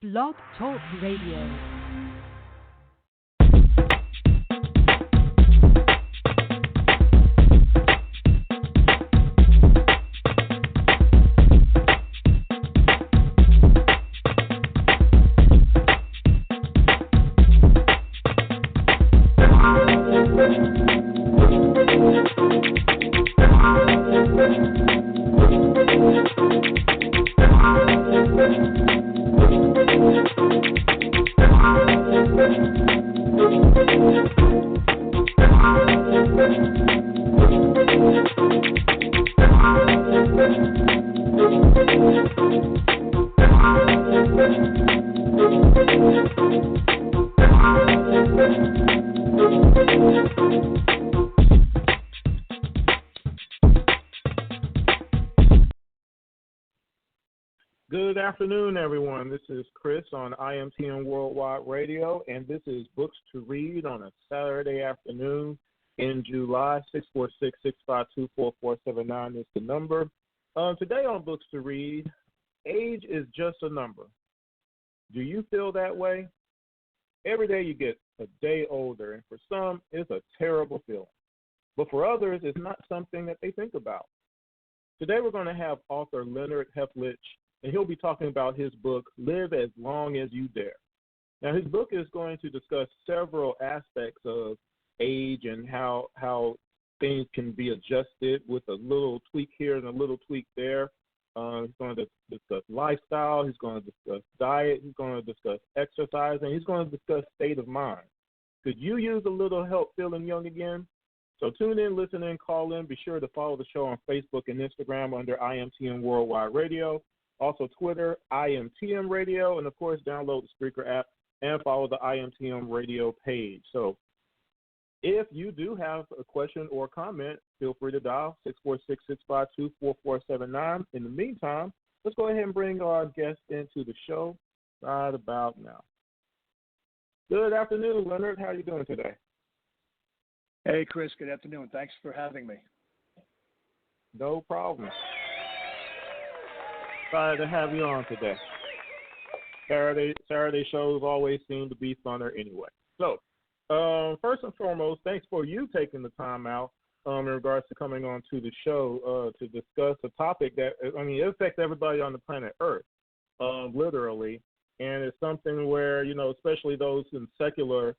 Blog Talk Radio. Good afternoon, everyone. This is Chris on IMTN Worldwide Radio, and this is Books to Read on a Saturday afternoon in July. 646-652-4479 is the number. Today on Books to Read, age is just a number. Do you feel that way? Every day you get a day older, and for some, it's a terrible feeling. But for others, it's not something that they think about. Today we're going to have author Leonard Heflich, and he'll be talking about his book, Live as Long as You Dare. Now, his book is going to discuss several aspects of age and how things can be adjusted with a little tweak here and a little tweak there. He's going to discuss lifestyle. He's going to discuss diet. He's going to discuss exercise. And he's going to discuss state of mind. Could you use a little help feeling young again? So tune in, listen in, call in. Be sure to follow the show on Facebook and Instagram under IMTN Worldwide Radio. Also Twitter, IMTM Radio, and of course download the Spreaker app and follow the IMTM Radio page. So if you do have a question or comment, feel free to dial 646-652-4479. In the meantime, let's go ahead and bring our guest into the show right about now. Good afternoon, Leonard. How are you doing today? Hey, Chris. Good afternoon. Thanks for having me. No problem. Excited to have you on today. Saturday shows always seem to be funner anyway. So, first and foremost, thanks for you taking the time out in regards to coming on to the show to discuss a topic that, it affects everybody on the planet Earth, literally. And it's something where, especially those in secular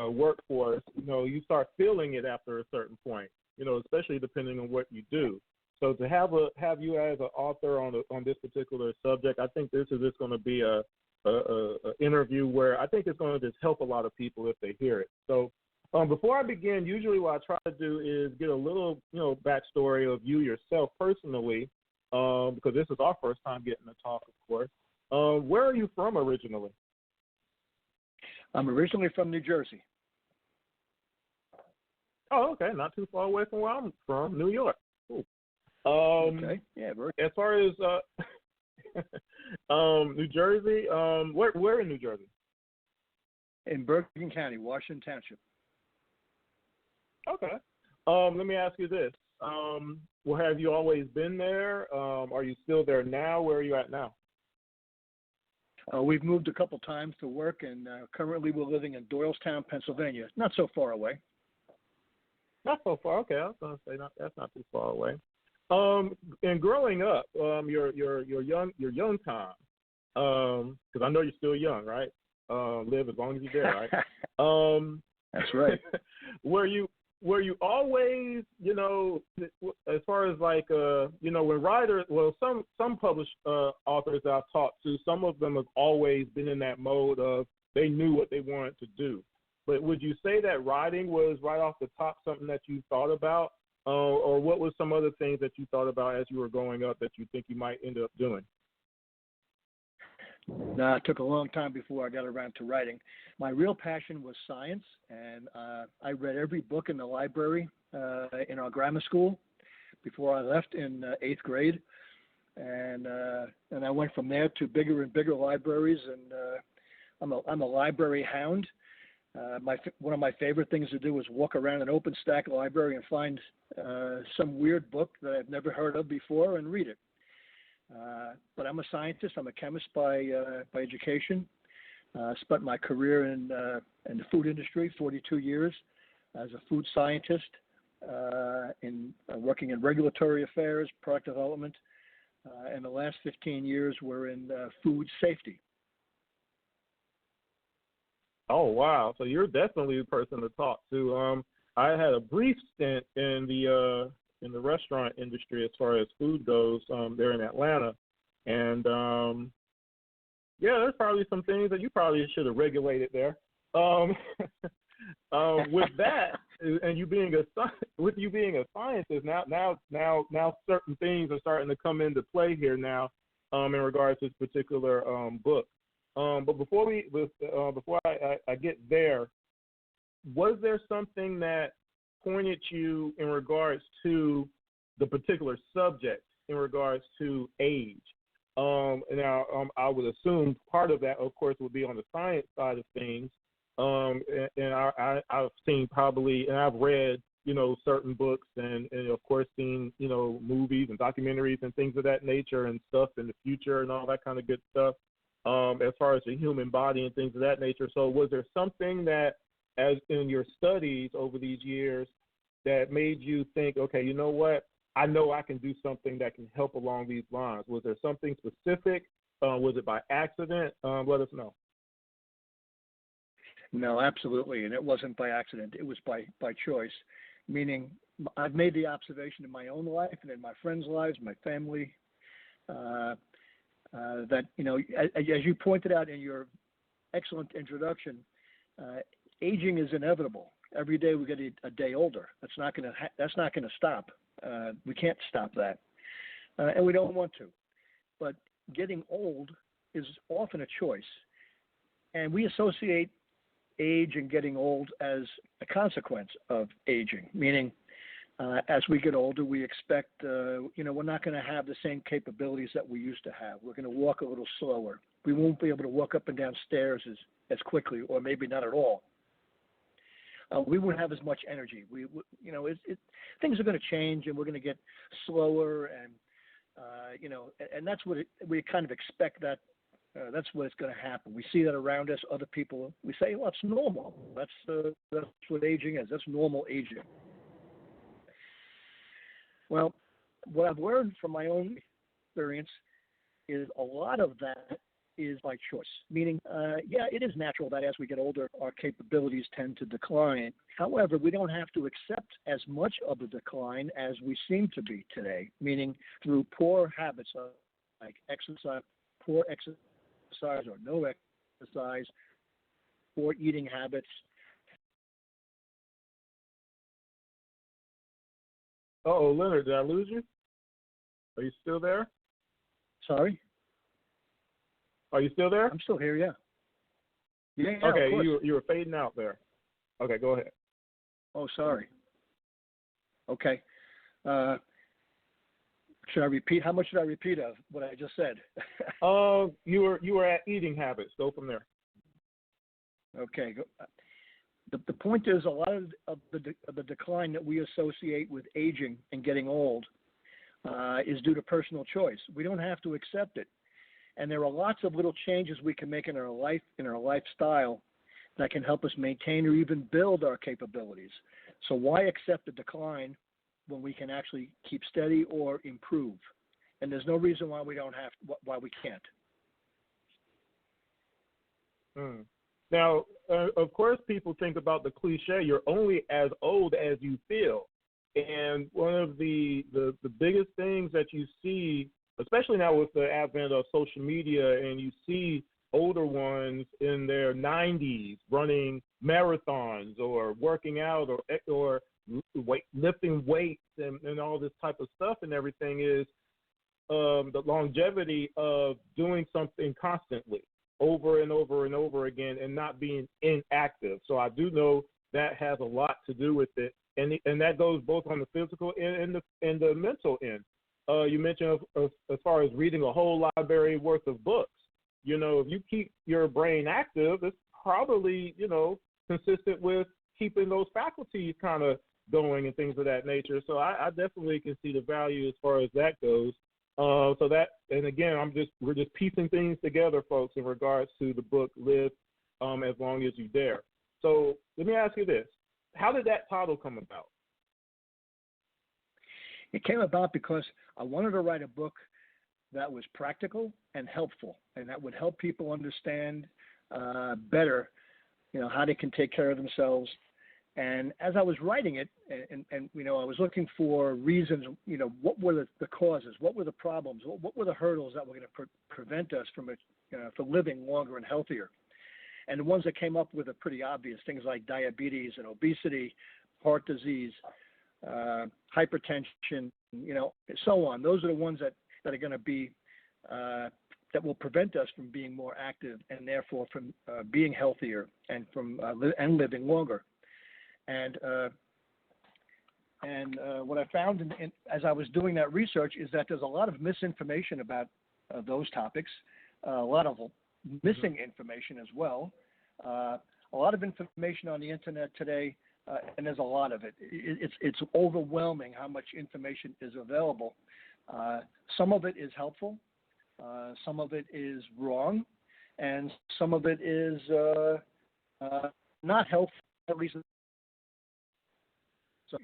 workforce, you start feeling it after a certain point, especially depending on what you do. So to have you as an author on this particular subject, I think this is just going to be a interview where I think it's going to just help a lot of people if they hear it. So before I begin, usually what I try to do is get a little backstory of you yourself personally, because this is our first time getting to talk, of course. Where are you from originally? I'm originally from New Jersey. Oh, okay, not too far away from where I'm from, New York. Cool. Okay. Yeah. As far as New Jersey, where in New Jersey? In Bergen County, Washington Township. Okay. Let me ask you this. Have you always been there? Are you still there now? Where are you at now? We've moved a couple times to work, and currently we're living in Doylestown, Pennsylvania. Not so far away. Not so far. Okay, I was going to say that's not too far away. And growing up, your young time, because I know you're still young, right? Live as long as you dare, right? That's right. Were you always, as far as like, when writers, some published authors that I've talked to, some of them have always been in that mode of they knew what they wanted to do. But would you say that writing was right off the top something that you thought about? Or what was some other things that you thought about as you were growing up that you think you might end up doing? No, it took a long time before I got around to writing. My real passion was science, and I read every book in the library in our grammar school before I left in 8th grade. And I went from there to bigger and bigger libraries, and I'm a library hound. One of my favorite things to do is walk around an open stack library and find some weird book that I've never heard of before and read it. But I'm a scientist. I'm a chemist by education. Spent my career in the food industry, 42 years as a food scientist, in working in regulatory affairs, product development, and the last 15 years were in food safety. Oh wow! So you're definitely the person to talk to. I had a brief stint in the restaurant industry as far as food goes. There in Atlanta, and yeah, there's probably some things that you probably should have regulated there. With that, and you being a scientist, now certain things are starting to come into play here now, in regards to this particular book. But before I get there, was there something that pointed you in regards to the particular subject in regards to age? Now, I would assume part of that, of course, would be on the science side of things. And I've seen probably, and I've read, certain books and of course seen, movies and documentaries and things of that nature and stuff in the future and all that kind of good stuff, as far as the human body and things of that nature. So was there something that, as in your studies over these years, that made you think, okay, you know what? I know I can do something that can help along these lines. Was there something specific? Was it by accident? Let us know. No, absolutely, and it wasn't by accident. It was by choice, meaning I've made the observation in my own life and in my friends' lives, my family, that, as you pointed out in your excellent introduction, aging is inevitable. Every day we get a day older. That's not going to stop. We can't stop that, and we don't want to. But getting old is often a choice, and we associate age and getting old as a consequence of aging, meaning as we get older, we expect, we're not going to have the same capabilities that we used to have. We're going to walk a little slower. We won't be able to walk up and down stairs as quickly, or maybe not at all. We won't have as much energy. Things are going to change, and we're going to get slower, and and that's what we kind of expect that. That's what's going to happen. We see that around us. Other people, we say, well, it's normal. That's what aging is. That's normal aging. Well, what I've learned from my own experience is a lot of that is by choice, meaning, it is natural that as we get older, our capabilities tend to decline. However, we don't have to accept as much of the decline as we seem to be today, meaning through poor habits like poor exercise or no exercise, poor eating habits. Oh, Leonard, did I lose you? Are you still there? Sorry? Are you still there? I'm still here, yeah. Yeah, okay, of course. You were fading out there. Okay, go ahead. Oh, sorry. Okay. Should I repeat? How much should I repeat of what I just said? You were at eating habits. Go from there. Okay. The point is, a lot of the decline that we associate with aging and getting old is due to personal choice. We don't have to accept it, and there are lots of little changes we can make in our life, in our lifestyle, that can help us maintain or even build our capabilities. So why accept the decline when we can actually keep steady or improve? And there's no reason why we can't. Now, of course, people think about the cliche, you're only as old as you feel. And one of the biggest things that you see, especially now with the advent of social media, and you see older ones in their 90s running marathons or working out or lifting weights and all this type of stuff and everything, is the longevity of doing something constantly over and over and over again and not being inactive. So I do know that has a lot to do with it, and that goes both on the physical end and the mental end. You mentioned as far as reading a whole library worth of books. If you keep your brain active, it's probably, consistent with keeping those faculties kind of going and things of that nature. So I definitely can see the value as far as that goes. So that, and again, we're just piecing things together, folks, in regards to the book Live as Long as You Dare. So let me ask you this: how did that title come about? It came about because I wanted to write a book that was practical and helpful, and that would help people understand better, how they can take care of themselves. And as I was writing it, and I was looking for reasons, what were the causes, what were the problems, what were the hurdles that were going to prevent us from living longer and healthier. And the ones that came up with are pretty obvious, things like diabetes and obesity, heart disease, hypertension, so on. Those are the ones that are going to be, that will prevent us from being more active and therefore from being healthier and from and living longer. And what I found as I was doing that research is that there's a lot of misinformation about those topics, a lot of missing information as well, a lot of information on the internet today, and there's a lot of it. It's overwhelming how much information is available. Some of it is helpful, some of it is wrong, and some of it is not helpful, at least. So,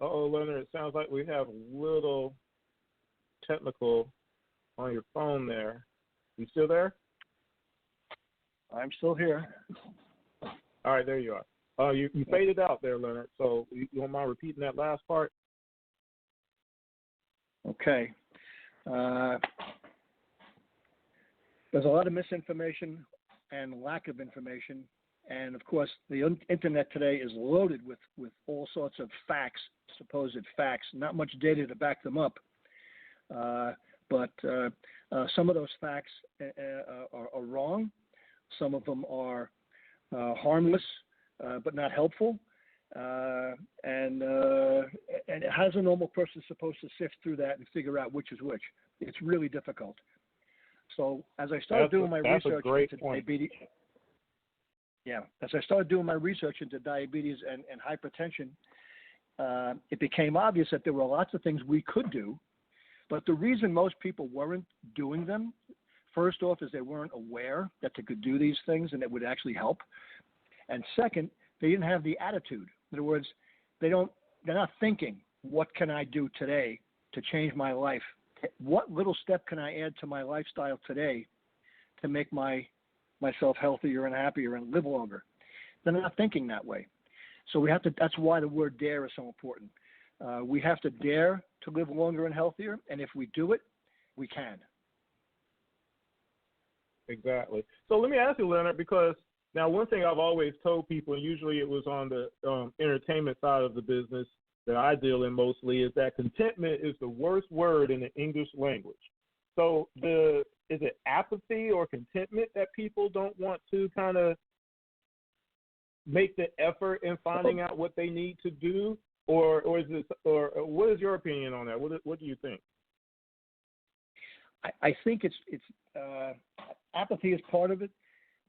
Leonard, it sounds like we have a little technical on your phone there. You still there? I'm still here. All right, there you are. You faded out there, Leonard, so you don't mind repeating that last part? Okay. There's a lot of misinformation and lack of information. And, of course, the internet today is loaded with all sorts of facts, supposed facts, not much data to back them up. But some of those facts are wrong. Some of them are harmless, but not helpful. And how is a normal person supposed to sift through that and figure out which is which? It's really difficult. So as I started doing my research into diabetes, as I started doing my research into diabetes and hypertension, it became obvious that there were lots of things we could do, but the reason most people weren't doing them, first off, is they weren't aware that they could do these things and it would actually help. And second, they didn't have the attitude. In other words, they're not thinking, what can I do today to change my life? What little step can I add to my lifestyle today to make myself healthier and happier and live longer? They're not thinking that way. So that's why the word dare is so important. We have to dare to live longer and healthier, and if we do it, we can. Exactly. So let me ask you, Leonard, because now one thing I've always told people, and usually it was on the entertainment side of the business that I deal in mostly, is that contentment is the worst word in the English language. So is it apathy or contentment that people don't want to kind of make the effort in finding out what they need to do, or what is your opinion on that? What do you think? I think it's apathy is part of it.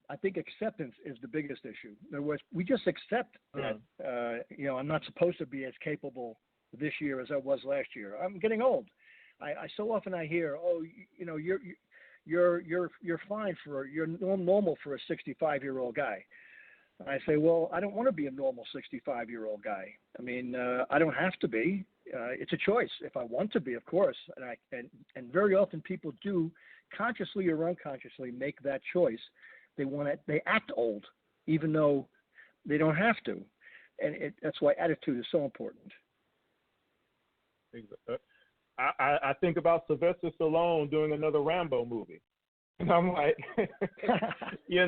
I think acceptance is the biggest issue. In other words, we just accept that I'm not supposed to be as capable this year as I was last year. I'm getting old. I so often I hear, you're fine you're normal for a 65-year-old guy. And I say, well, I don't want to be a normal 65-year-old guy. I mean, I don't have to be. It's a choice. If I want to be, of course. And very often people do, consciously or unconsciously, make that choice. They act old, even though they don't have to. And that's why attitude is so important. I think about Sylvester Stallone doing another Rambo movie. And I'm like, and you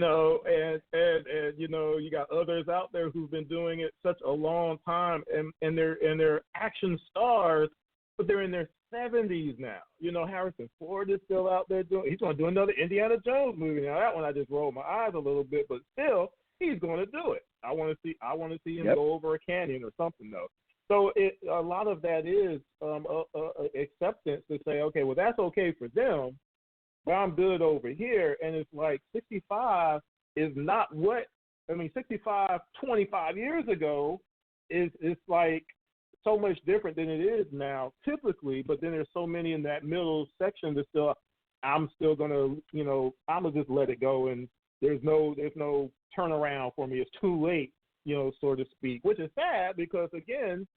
got others out there who've been doing it such a long time, and they're action stars, but they're in their 70s now. Harrison Ford is still out there he's going to do another Indiana Jones movie. Now that one I just rolled my eyes a little bit, but still he's going to do it. I want to see him go over a canyon or something though. So a lot of that is acceptance to say, okay, well that's okay for them, but I'm good over here. And it's like 65 is not 65 25 years ago it's like so much different than it is now typically. But then there's so many in that middle section that still, I'm still gonna, I'm gonna just let it go, and there's no turnaround for me. It's too late, so to speak, which is sad because again,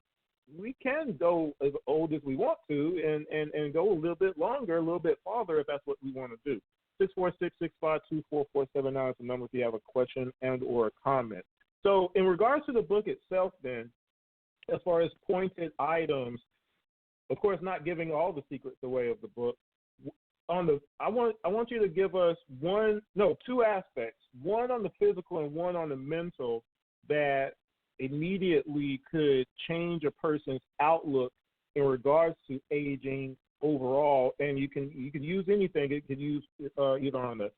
we can go as old as we want to and go a little bit longer, a little bit farther if that's what we want to do. 646-652-4479 is the number if you have a question and or a comment. So in regards to the book itself then, as far as pointed items, of course not giving all the secrets away of the book, I want you to give us two aspects, one on the physical and one on the mental, that immediately could change a person's outlook in regards to aging overall. And you can use anything. It could use either on the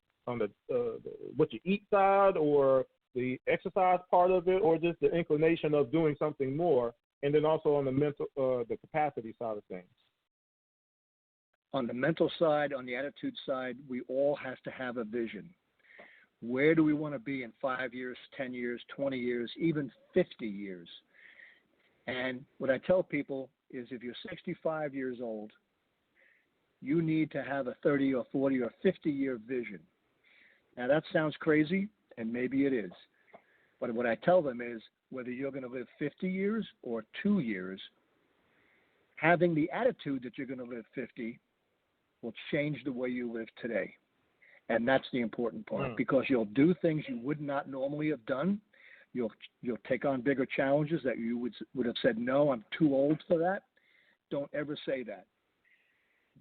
what you eat side or the exercise part of it, or just the inclination of doing something more, and then also on the mental, the capacity side of things. On the mental side, on the attitude side, we all have to have a vision. Where do we want to be in 5 years, 10 years, 20 years, even 50 years? And what I tell people is if you're 65 years old, you need to have a 30 or 40 or 50-year vision. Now, that sounds crazy, and maybe it is. But what I tell them is whether you're going to live 50 years or 2 years, having the attitude that you're going to live 50 will change the way you live today. And that's the important part, because you'll do things you would not normally have done. You'll take on bigger challenges that you would have said, no, I'm too old for that. Don't ever say that.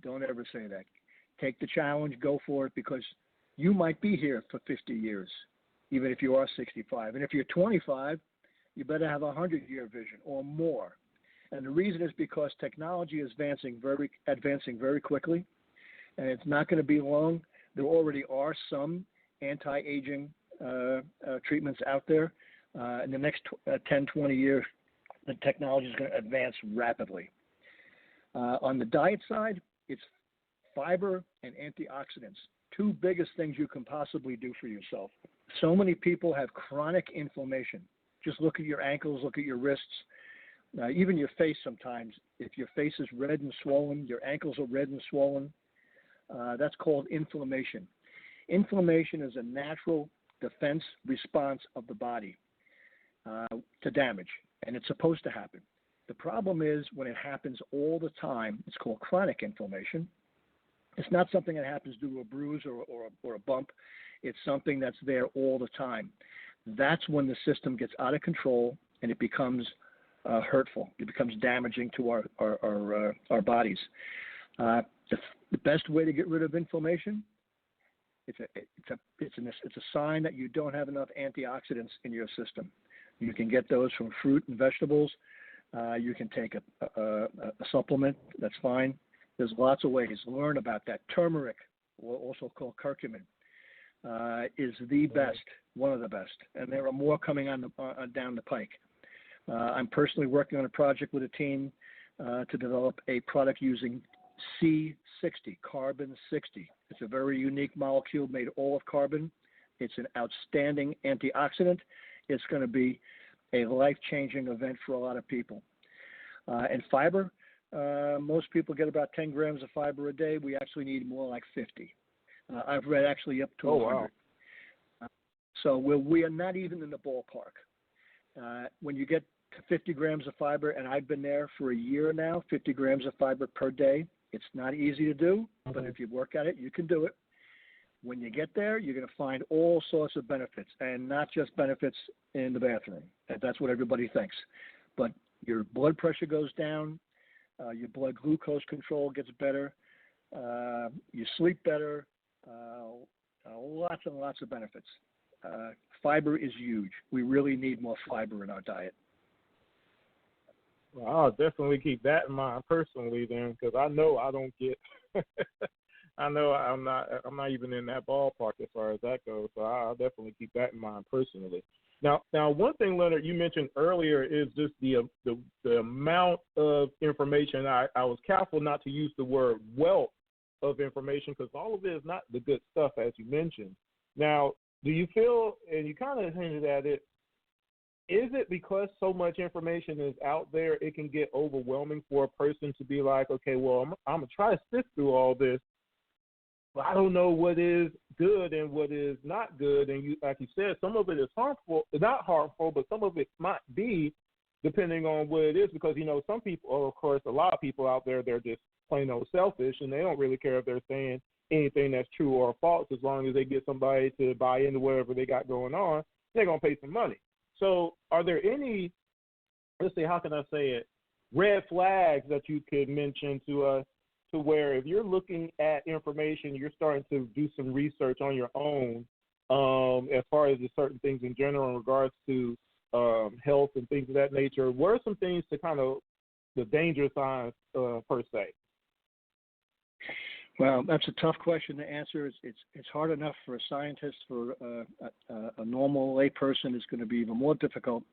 Don't ever say that. Take the challenge, go for it, because you might be here for 50 years, even if you are 65. And if you're 25, you better have a 100-year vision or more. And the reason is because technology is advancing very quickly, and it's not going to be long. There already are some anti-aging treatments out there. In the next 10, 20 years, the technology is going to advance rapidly. On the diet side, it's fiber and antioxidants, two biggest things you can possibly do for yourself. So many people have chronic inflammation. Just look at your ankles, look at your wrists, even your face sometimes. If your face is red and swollen, your ankles are red and swollen, that's called inflammation. Inflammation is a natural defense response of the body to damage, and it's supposed to happen. The problem is when it happens all the time, it's called chronic inflammation. It's not something that happens due to a bruise or a bump. It's something that's there all the time. That's when the system gets out of control and it becomes hurtful. It becomes damaging to our bodies. The best way to get rid of inflammation, it's a sign that you don't have enough antioxidants in your system. You can get those from fruit and vegetables. You can take a supplement. That's fine. There's lots of ways. Learn about that. Turmeric, also called curcumin, is the best, one of the best, and there are more coming down the pike. I'm personally working on a project with a team to develop a product using C60, carbon 60. It's a very unique molecule made all of carbon. It's an outstanding antioxidant. It's going to be a life-changing event for a lot of people. And fiber, most people get about 10 grams of fiber a day. We actually need more like 50. I've read actually up to 100. Wow. So we are not even in the ballpark. When you get to 50 grams of fiber, and I've been there for a year now, 50 grams of fiber per day, it's not easy to do, but if you work at it, you can do it. When you get there, you're going to find all sorts of benefits, and not just benefits in the bathroom. That's what everybody thinks. But your blood pressure goes down, your blood glucose control gets better, you sleep better, lots and lots of benefits. Fiber is huge. We really need more fiber in our diet. Well, I'll definitely keep that in mind personally then, because I know I don't get I know I'm not even in that ballpark as far as that goes, so I'll definitely keep that in mind personally. Now, one thing, Leonard, you mentioned earlier is just the amount of information. I was careful not to use the word wealth of information, because all of it is not the good stuff, as you mentioned. Now, do you feel, and you kind of hinted at it, is it because so much information is out there, it can get overwhelming for a person to be like, okay, well, I'm going to try to sift through all this, but I don't know what is good and what is not good. And you, like you said, some of it is harmful, not harmful, but some of it might be, depending on what it is, because, some people, or of course, a lot of people out there, they're just plain old selfish, and they don't really care if they're saying anything that's true or false. As long as they get somebody to buy into whatever they got going on, they're going to pay some money. So are there any, let's say, how can I say it, red flags that you could mention to us, to where if you're looking at information, you're starting to do some research on your own, as far as the certain things in general in regards to health and things of that nature, what are some things to kind of the danger signs per se? Well, that's a tough question to answer. It's hard enough for a scientist. For a normal lay person, it's going to be even more difficult.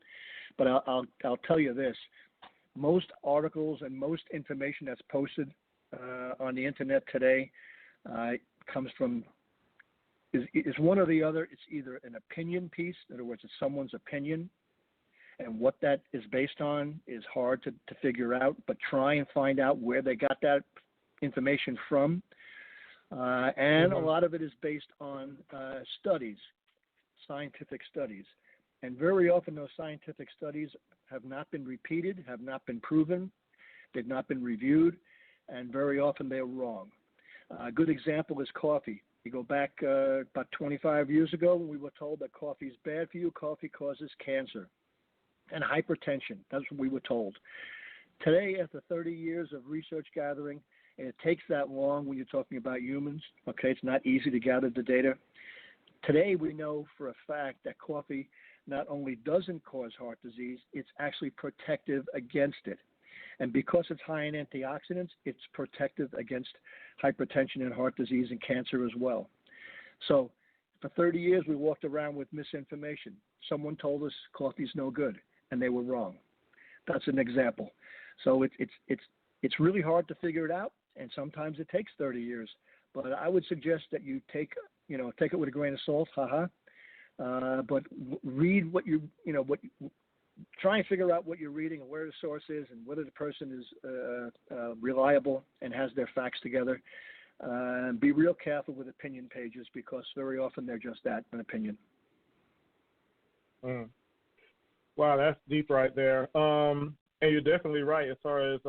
But I'll tell you this: most articles and most information that's posted on the internet today comes from is one or the other. It's either an opinion piece, in other words, it's someone's opinion, and what that is based on is hard to figure out. But try and find out where they got that information from. And a lot of it is based on studies, scientific studies. And very often those scientific studies have not been repeated, have not been proven, they've not been reviewed, and very often they're wrong. A good example is coffee. You go back about 25 years ago when we were told that coffee is bad for you, coffee causes cancer and hypertension. That's what we were told. Today, after 30 years of research gathering, and it takes that long when you're talking about humans. Okay, it's not easy to gather the data. Today, we know for a fact that coffee not only doesn't cause heart disease, it's actually protective against it. And because it's high in antioxidants, it's protective against hypertension and heart disease and cancer as well. So for 30 years, we walked around with misinformation. Someone told us coffee's no good, and they were wrong. That's an example. So it's really hard to figure it out. And sometimes it takes 30 years. But I would suggest that you take it with a grain of salt, but read try and figure out what you're reading and where the source is and whether the person is reliable and has their facts together. Be real careful with opinion pages because very often they're just that, an opinion. Wow, that's deep right there. And you're definitely right as far as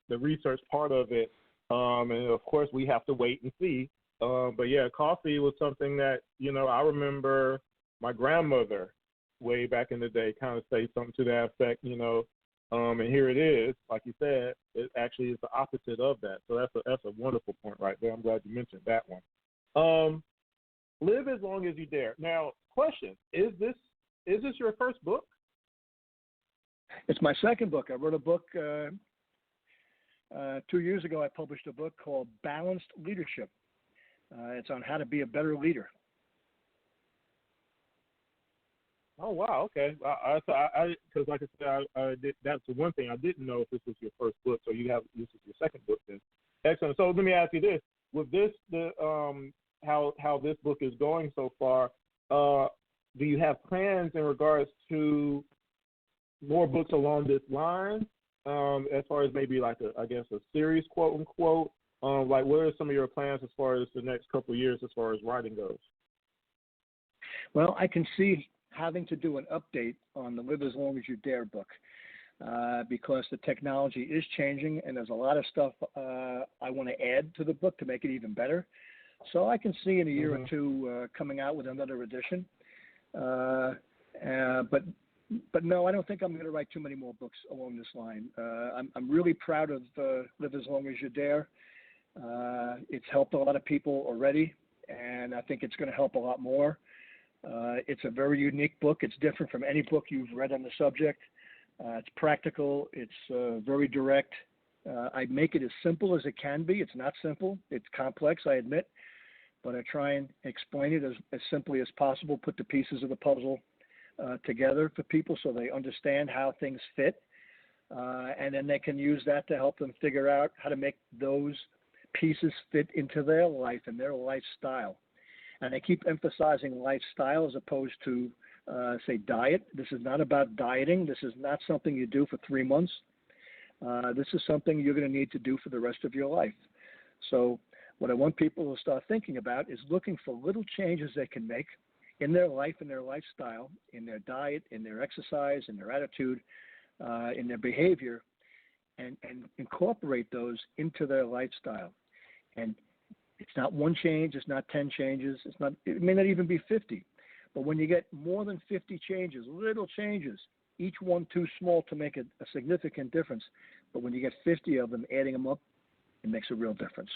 the research part of it, and of course we have to wait and see. But yeah, coffee was something that I remember my grandmother way back in the day kind of say something to that effect, and here it is, like you said, it actually is the opposite of that. So that's a wonderful point right there. I'm glad you mentioned that one. Live as long as you dare. Now, question: Is this your first book? It's my second book. I wrote a book. 2 years ago, I published a book called Balanced Leadership. It's on how to be a better leader. Oh, wow. Okay. Because like I said, that's the one thing I didn't know if this was your first book. So this is your second book then. Excellent. So let me ask you this: with this, how this book is going so far, do you have plans in regards to more books along this line? As far as maybe like a series, quote unquote, like what are some of your plans as far as the next couple of years as far as writing goes? Well, I can see having to do an update on the Live as Long as You Dare book because the technology is changing and there's a lot of stuff I want to add to the book to make it even better. So I can see in a year or two coming out with another edition. But no, I don't think I'm going to write too many more books along this line. I'm really proud of Live as Long as You Dare. It's helped a lot of people already, and I think it's going to help a lot more. It's a very unique book. It's different from any book you've read on the subject. It's practical. It's very direct. I make it as simple as it can be. It's not simple. It's complex, I admit, but I try and explain it as simply as possible, put the pieces of the puzzle together for people so they understand how things fit, and then they can use that to help them figure out how to make those pieces fit into their life and their lifestyle. And I keep emphasizing lifestyle as opposed to say diet. This is not about dieting. This is not something you do for 3 months. This is something you're going to need to do for the rest of your life. So what I want people to start thinking about is looking for little changes they can make in their life, in their lifestyle, in their diet, in their exercise, in their attitude, in their behavior, and incorporate those into their lifestyle. And it's not one change, it's not 10 changes, it may not even be 50. But when you get more than 50 changes, little changes, each one too small to make a significant difference, but when you get 50 of them, adding them up, it makes a real difference.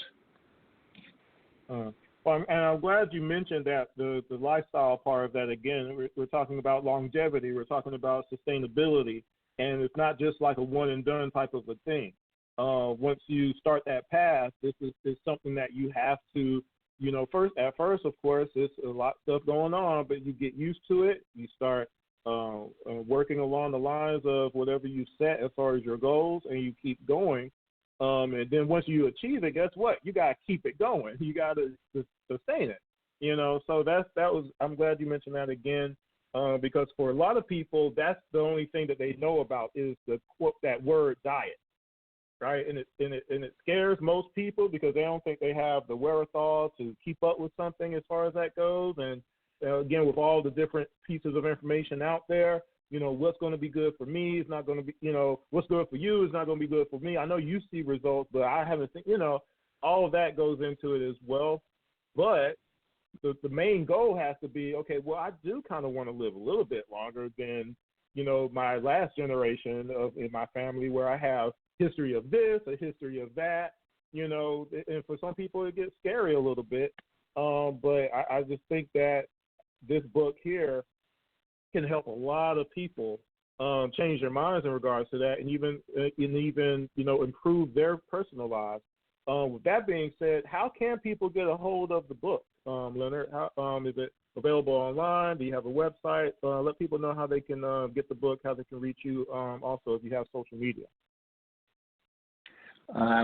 Well, and I'm glad you mentioned that, the lifestyle part of that. Again, we're talking about longevity, we're talking about sustainability, and it's not just like a one and done type of a thing. Once you start that path, this is something that you have to, at first, of course, there's a lot of stuff going on, but you get used to it. You start working along the lines of whatever you set as far as your goals, and you keep going. And then once you achieve it, guess what? You got to keep it going. You got to sustain it. So I'm glad you mentioned that again, because for a lot of people, that's the only thing that they know about is that word diet. Right, and it scares most people because they don't think they have the wherewithal to keep up with something as far as that goes. And again, with all the different pieces of information out there, what's going to be good for me is not going to be, what's good for you is not going to be good for me. I know you see results, but I haven't seen, all of that goes into it as well. But the main goal has to be, okay, well, I do kind of want to live a little bit longer than, my last generation in my family, where I have history of this, a history of that, and for some people it gets scary a little bit. But I just think that this book here can help a lot of people change their minds in regards to that, and even improve their personal lives. With that being said, how can people get a hold of the book, Leonard? How is it available online? Do you have a website? Let people know how they can get the book, how they can reach you. Also, if you have social media.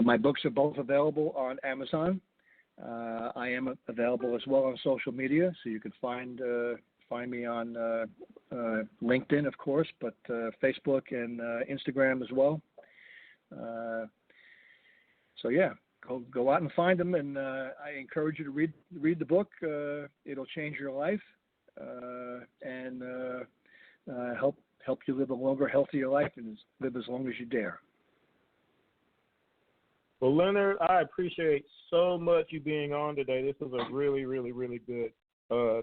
My books are both available on Amazon. I am available as well on social media, so you can find me on LinkedIn, of course, but Facebook and Instagram as well. So yeah, go out and find them, and I encourage you to read the book. It'll change your life and help you live a longer, healthier life, and live as long as you dare. Well, Leonard, I appreciate so much you being on today. This was a really, really, really good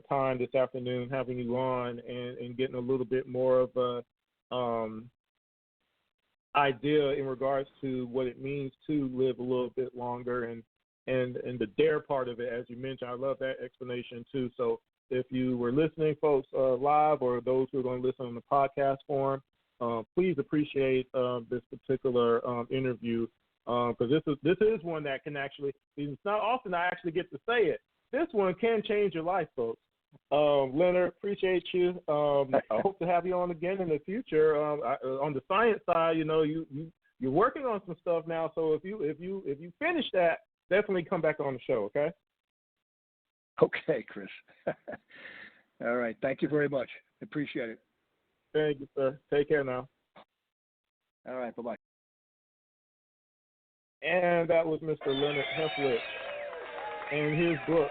time this afternoon, having you on and getting a little bit more of a idea in regards to what it means to live a little bit longer and the dare part of it, as you mentioned. I love that explanation too. So if you were listening, folks, live, or those who are going to listen on the podcast form, please appreciate this particular interview. Because this is one that can actually, it's not often I actually get to say it. This one can change your life, folks. Leonard, appreciate you. I hope to have you on again in the future. On the science side, you're working on some stuff now. So if you finish that, definitely come back on the show. Okay. Okay, Chris. All right. Thank you very much. Appreciate it. Thank you, sir. Take care now. All right. Bye-bye. And that was Mr. Leonard Heflich and his book,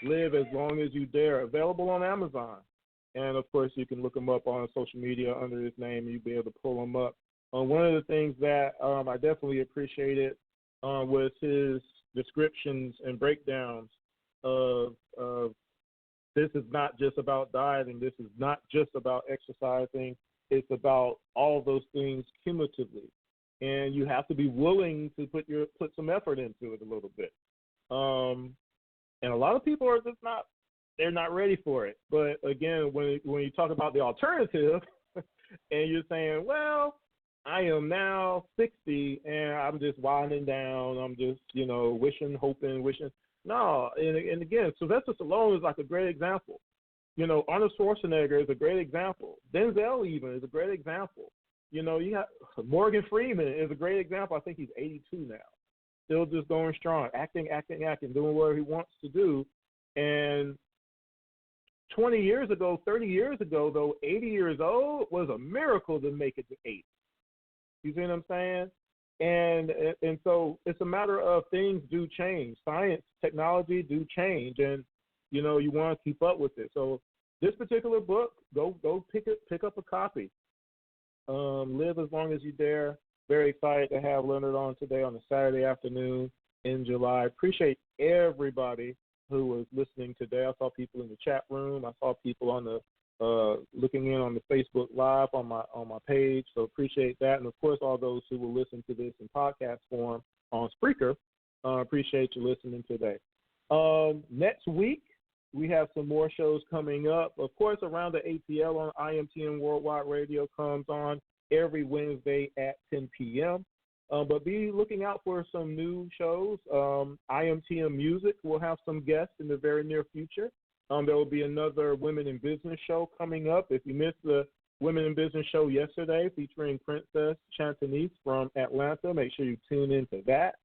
Live as Long as You Dare, available on Amazon. And, of course, you can look him up on social media under his name, and you'll be able to pull him up. One of the things that I definitely appreciated was his descriptions and breakdowns of this is not just about dieting, this is not just about exercising, it's about all those things cumulatively. And you have to be willing to put some effort into it a little bit. And a lot of people are just they're not ready for it. But again, when you talk about the alternative and you're saying, well, I am now 60 and I'm just winding down, I'm just, wishing. No, and again, Sylvester Stallone is like a great example. Arnold Schwarzenegger is a great example. Denzel even is a great example. You have Morgan Freeman is a great example. I think he's 82 now, still just going strong, acting, doing what he wants to do. And 20 years ago, 30 years ago, though, 80 years old was a miracle to make it to 80. You see what I'm saying? And so it's a matter of things do change. Science, technology do change, and you know you want to keep up with it. So this particular book, go pick up a copy. Live as long as you dare. Very excited to have Leonard on today on a Saturday afternoon in July. Appreciate everybody who was listening today. I saw people in the chat room. I saw people on the looking in on the Facebook Live on my page. So appreciate that, and of course all those who will listen to this in podcast form on Spreaker. Appreciate you listening today. Next week we have some more shows coming up. Of course, Around the ATL on IMTN Worldwide Radio comes on every Wednesday at 10 p.m. But be looking out for some new shows. IMTN Music will have some guests in the very near future. There will be another Women in Business show coming up. If you missed the Women in Business show yesterday featuring Princess Chantanice from Atlanta, make sure you tune into that.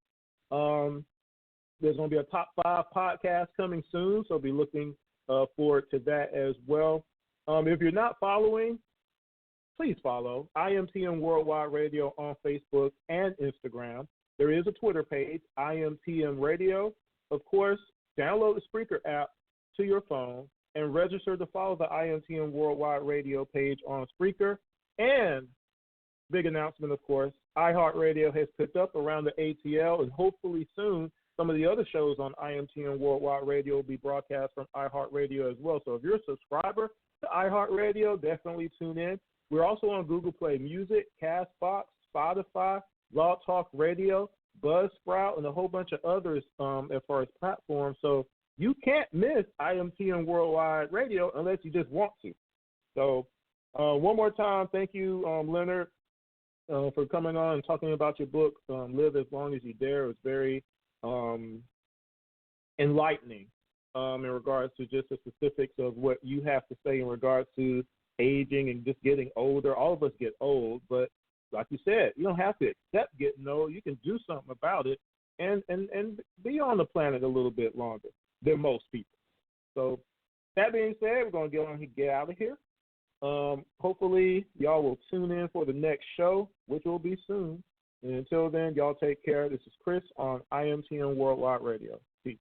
There's going to be a Top 5 podcast coming soon, so be looking forward to that as well. If you're not following, please follow IMTN Worldwide Radio on Facebook and Instagram. There is a Twitter page, IMTN Radio. Of course, download the Spreaker app to your phone and register to follow the IMTN Worldwide Radio page on Spreaker. And big announcement, of course, iHeartRadio has picked up Around the ATL, and hopefully soon some of the other shows on IMTN Worldwide Radio will be broadcast from iHeartRadio as well. So if you're a subscriber to iHeartRadio, definitely tune in. We're also on Google Play Music, Castbox, Spotify, Blog Talk Radio, Buzzsprout, and a whole bunch of others as far as platforms. So you can't miss IMTN Worldwide Radio unless you just want to. So one more time, thank you, Leonard, for coming on and talking about your book, Live as Long as You Dare. It was very enlightening in regards to just the specifics of what you have to say in regards to aging and just getting older. All of us get old, but like you said, you don't have to accept getting old. You can do something about it and be on the planet a little bit longer than most people. So that being said, we're going to get out of here. Hopefully, y'all will tune in for the next show, which will be soon. And until then, y'all take care. This is Chris on IMTN Worldwide Radio. Peace.